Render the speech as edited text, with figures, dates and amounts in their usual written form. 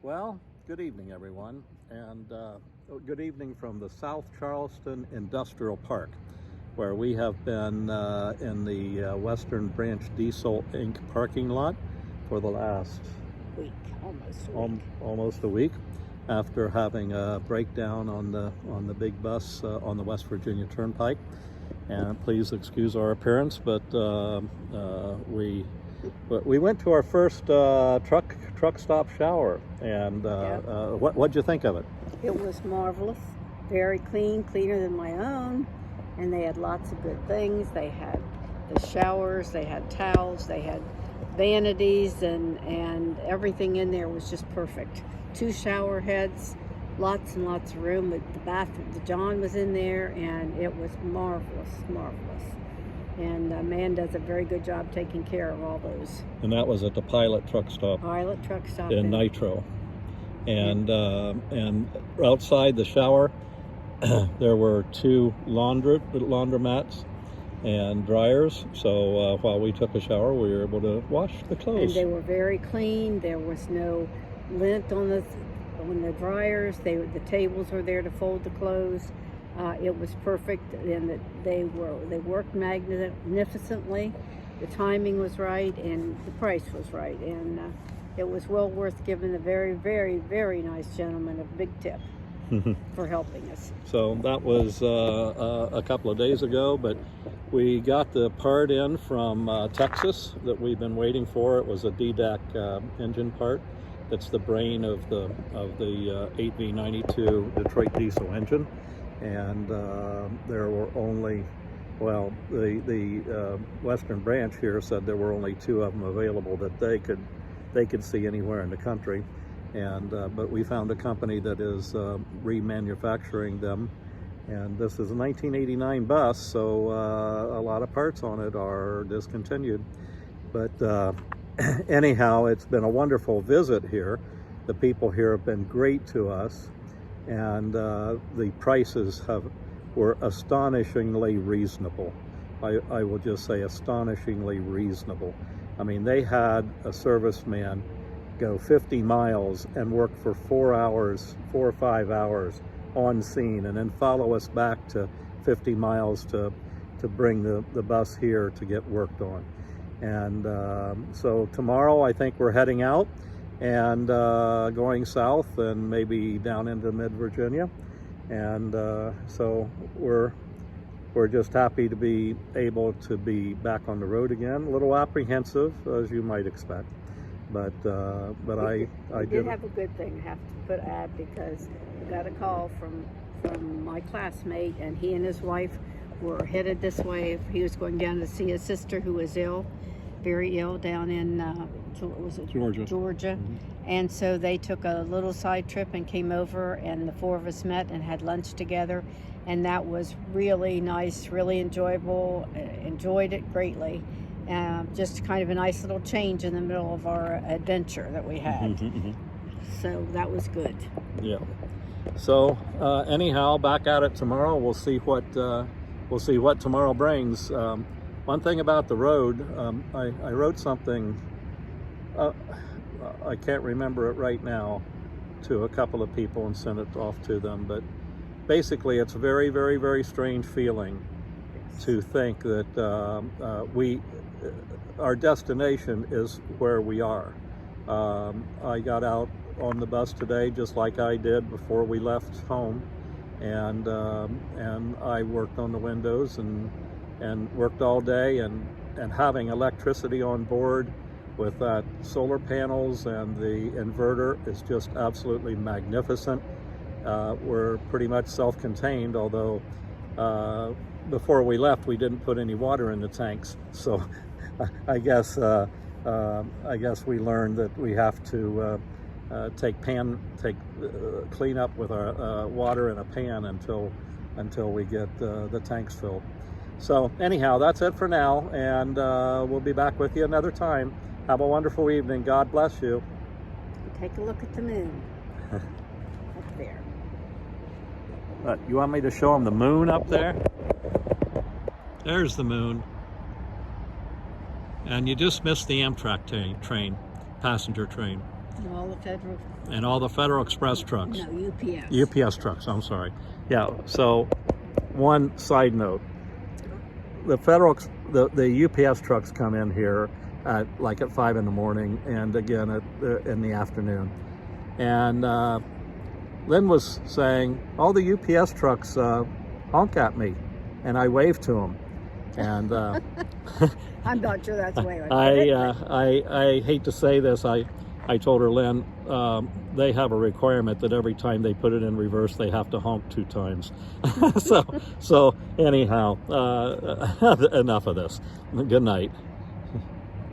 Well, good evening, everyone, and good evening from the South Charleston Industrial Park, where we have been in the Western Branch Diesel Inc. parking lot for the last week, almost almost a week, after having a breakdown on the big bus on the West Virginia Turnpike. And please excuse our appearance, but we went to our first truck stop shower, and what'd you think of it? It was marvelous, very clean, cleaner than my own, and they had lots of good things. They had the showers, they had towels, they had vanities, and everything in there was just perfect. 2 shower heads, lots and lots of room. The bathroom, the John was in there, and it was marvelous. And man does a very good job taking care of all those. And that was at the Pilot Truck Stop. Pilot Truck Stop in Nitro. And outside the shower, there were 2 laundromats and dryers. So while we took a shower, we were able to wash the clothes. And they were very clean. There was no lint on the dryers. The tables were there to fold the clothes. It was perfect, and they worked magnificently. The timing was right, and the price was right, and it was well worth giving the very, very, very nice gentleman a big tip for helping us. So that was a couple of days ago, but we got the part in from Texas that we've been waiting for. It was a DDAC engine part. That's the brain of the ATV-92 Detroit diesel engine. And there were only, well, the Western Branch here said there were only 2 of them available that they could see anywhere in the country. And but we found a company that is remanufacturing them, and this is a 1989 bus, so a lot of parts on it are discontinued. But anyhow, it's been a wonderful visit here. The people here have been great to us. And the prices were astonishingly reasonable. I will just say astonishingly reasonable. I mean, they had a serviceman go 50 miles and work for 4 or 5 hours on scene, and then follow us back to 50 miles to bring the bus here to get worked on. And so tomorrow I think we're heading out and going south and maybe down into mid-Virginia. And so we're just happy to be able to be back on the road again. A little apprehensive, as you might expect, but I did have a good thing, I have to add, because we got a call from my classmate, and he and his wife were headed this way. He was going down to see his sister who was ill, very ill, down in Georgia. Mm-hmm. And so they took a little side trip and came over, and the 4 of us met and had lunch together, and that was really nice, really enjoyable. Enjoyed it greatly. Just kind of a nice little change in the middle of our adventure that we had. Mm-hmm. So that was good. Yeah. So anyhow, back at it tomorrow. We'll see what tomorrow brings. One thing about the road, I wrote something, I can't remember it right now, to a couple of people and sent it off to them, but basically it's a very, very, very strange feeling to think that our destination is where we are. I got out on the bus today just like I did before we left home, and I worked on the windows and worked all day, and having electricity on board with that solar panels and the inverter is just absolutely magnificent. We're pretty much self-contained, although before we left we didn't put any water in the tanks, so I guess we learned that we have to clean up with our water in a pan until we get the tanks filled. So anyhow, that's it for now, and we'll be back with you another time. Have a wonderful evening. God bless you. Take a look at the moon up there. You want me to show them the moon up there? There's the moon. And you just missed the Amtrak train, passenger train. And all the federal. And all the Federal Express trucks. No, UPS. UPS trucks, I'm sorry. Yeah, so one side note. The UPS trucks come in here at 5 in the morning and again in the afternoon. And Lynn was saying, all the UPS trucks honk at me, and I waved to them. And I'm not sure that's the way I hate to say this, I told her, Lynn, they have a requirement that every time they put it in reverse, they have to honk 2 times. so anyhow, enough of this. Good night.